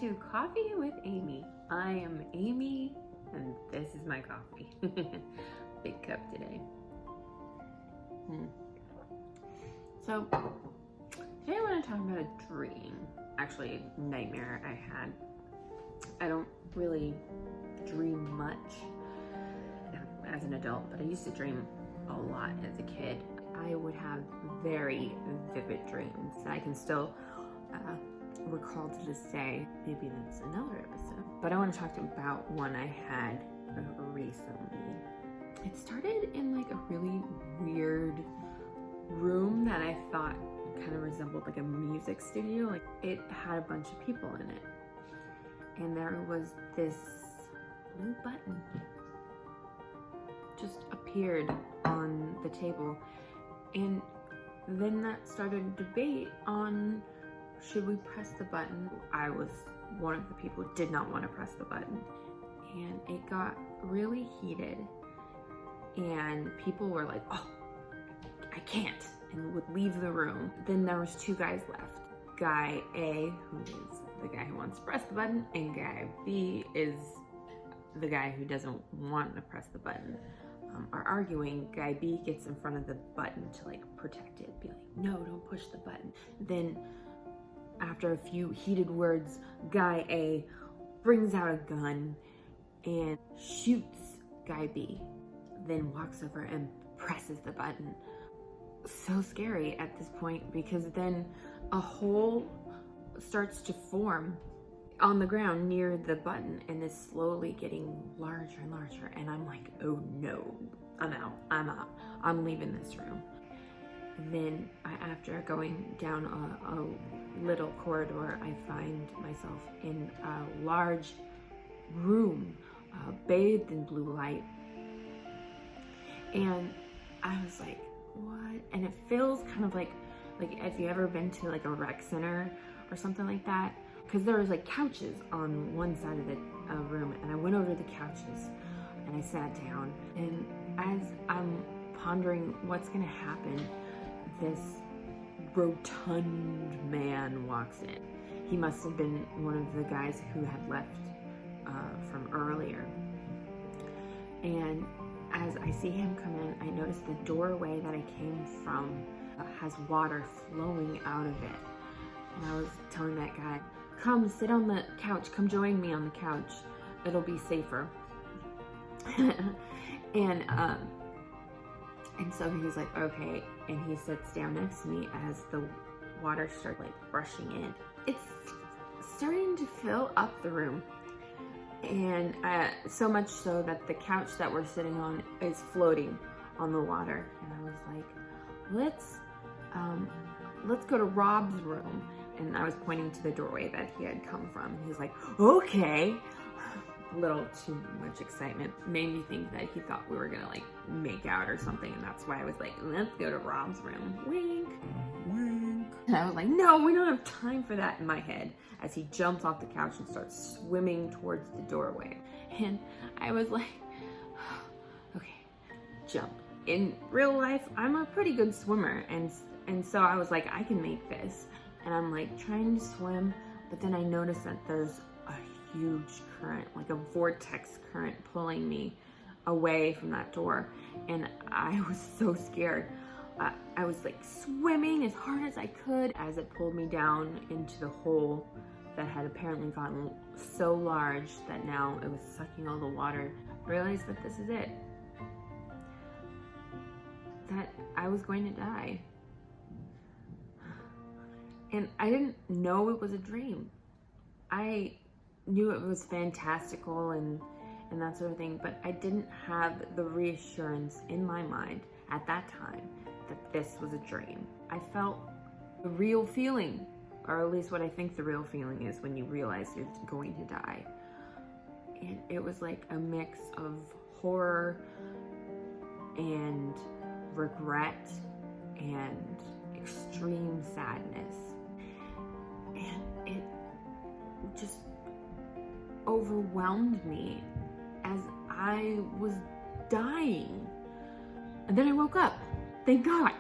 to Coffee with Amy. I am Amy, and this is my coffee. Big cup today. So, today I want to talk about a dream. Actually, a nightmare I had. I don't really dream much as an adult, but I used to dream a lot as a kid. I would have very vivid dreams that I can still recall to this day. Maybe that's another episode. But I want to talk about one I had recently. It started in like a really weird room that I thought kind of resembled like a music studio. Like it had a bunch of people in it. And there was this blue button just appeared on the table. And then that started a debate on should we press the button. I was one of the people who did not want to press the button. And it got really heated. And people were like, oh, I can't, and would leave the room. Then there was two guys left. Guy A, who is the guy who wants to press the button, and guy B is the guy who doesn't want to press the button. Are arguing. Guy B gets in front of the button to like protect it, be like, no, don't push the button. Then after a few heated words, Guy A brings out a gun and shoots Guy B, then walks over and presses the button. So scary at this point, because then a hole starts to form on the ground near the button and is slowly getting larger and larger. And I'm like, oh no, I'm out. I'm leaving this room. Then after going down a little corridor, I find myself in a large room bathed in blue light. And I was like, what? And it feels kind of like if you ever been to like a rec center or something like that, because there was like couches on one side of the room, and I went over to the couches and I sat down, and as I'm pondering what's gonna happen, this rotund man walks in. He must have been one of the guys who had left from earlier. And as I see him come in, I notice the doorway that I came from has water flowing out of it. And I was telling that guy, come sit on the couch, come join me on the couch. It'll be safer. And so he's like, okay. And he sits down next to me as the water starts like rushing in. It's starting to fill up the room. And so much so that the couch that we're sitting on is floating on the water. And I was like, let's go to Rob's room. And I was pointing to the doorway that he had come from. And he's like, okay. A little too much excitement made me think that he thought we were gonna like make out or something. And that's why I was like, let's go to Rob's room. Wink. Wink. And I was like, no, we don't have time for that in my head, as he jumps off the couch and starts swimming towards the doorway. And I was like, okay, jump. In real life, I'm a pretty good swimmer. And so I was like, I can make this. And I'm like trying to swim, but then I noticed that there's a huge current, like a vortex current pulling me away from that door. And I was so scared. I was like swimming as hard as I could as it pulled me down into the hole that had apparently gotten so large that now it was sucking all the water. I realized that this is it. That I was going to die. And I didn't know it was a dream. I knew it was fantastical and that sort of thing, but I didn't have the reassurance in my mind at that time that this was a dream. I felt the real feeling, or at least what I think the real feeling is when you realize you're going to die. And it was like a mix of horror and regret and extreme sadness. And it just overwhelmed me as I was dying. And then I woke up. Thank God.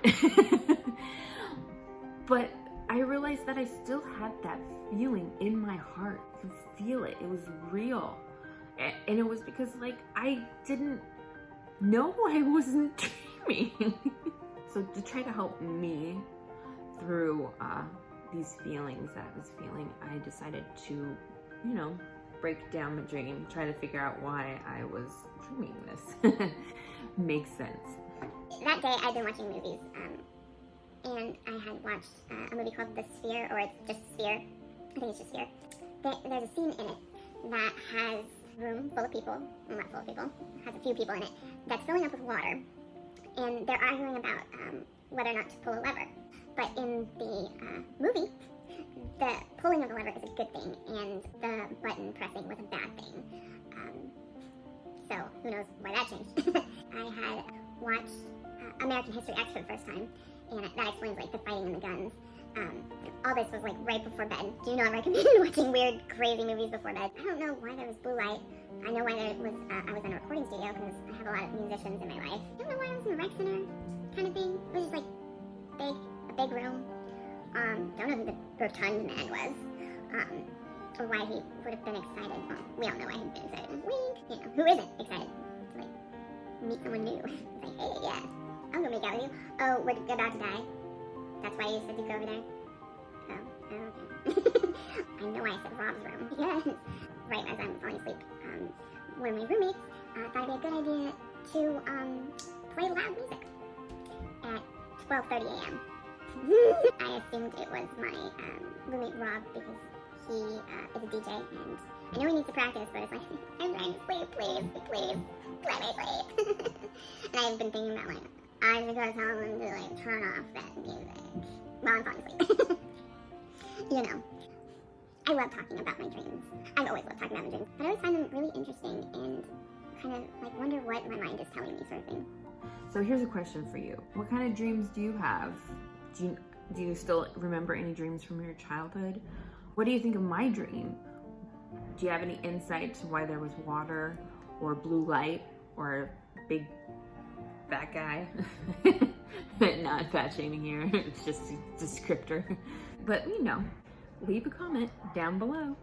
But I I realized that I still had that feeling in my heart. I could feel it. It was real. And it was because, like, I didn't know I wasn't dreaming. So to try to help me through these feelings that I was feeling, I decided to, you know, break down the dream, try to figure out why I was dreaming this. Makes sense. That day I'd been watching movies, and I had watched a movie called The Sphere, or it's just Sphere. I think it's just Sphere. There's a scene in it that has a room full of people, well, not full of people, has a few people in it, that's filling up with water, and they're arguing about whether or not to pull a lever. But in the movie, the pulling of the lever is a good thing, and the button pressing was a bad thing. So who knows why that changed. I had watched American History X for the first time, and that explains like the fighting and the guns. All this was like right before bed. Do you know I recommend watching weird, crazy movies before bed? I don't know why there was blue light. I know why there was. I was in a recording studio because I have a lot of musicians in my life. I don't know why I was in a rec center kind of thing. It was just like a big room. Don't know who the rotund man was, or why he would have been excited. Well, we all know why he'd been excited. Wink. You know, who isn't excited to like meet someone new? It's like, hey, yeah, I'll go make out with you. Oh, we're about to die. That's why you said to go over there? Oh, okay. I know why I said Rob's room. Yes. Right as I'm falling asleep. One of my roommates thought it'd be a good idea to play loud music at 12:30 a.m. I assumed it was my roommate Rob because he is a DJ, and I know he needs to practice, but it's like, I'm trying to sleep, please, let me sleep. And I've been thinking about, like, I should go tell them to, like, turn off that music while I'm falling asleep. You know, I love talking about my dreams. I've always loved talking about my dreams, but I always find them really interesting and kind of, like, wonder what my mind is telling me, sort of thing. So here's a question for you. What kind of dreams do you have? Do you still remember any dreams from your childhood? What do you think of my dream? Do you have any insight to why there was water or blue light or a big fat guy? Not fat shaming here, it's just a descriptor. But you know, leave a comment down below.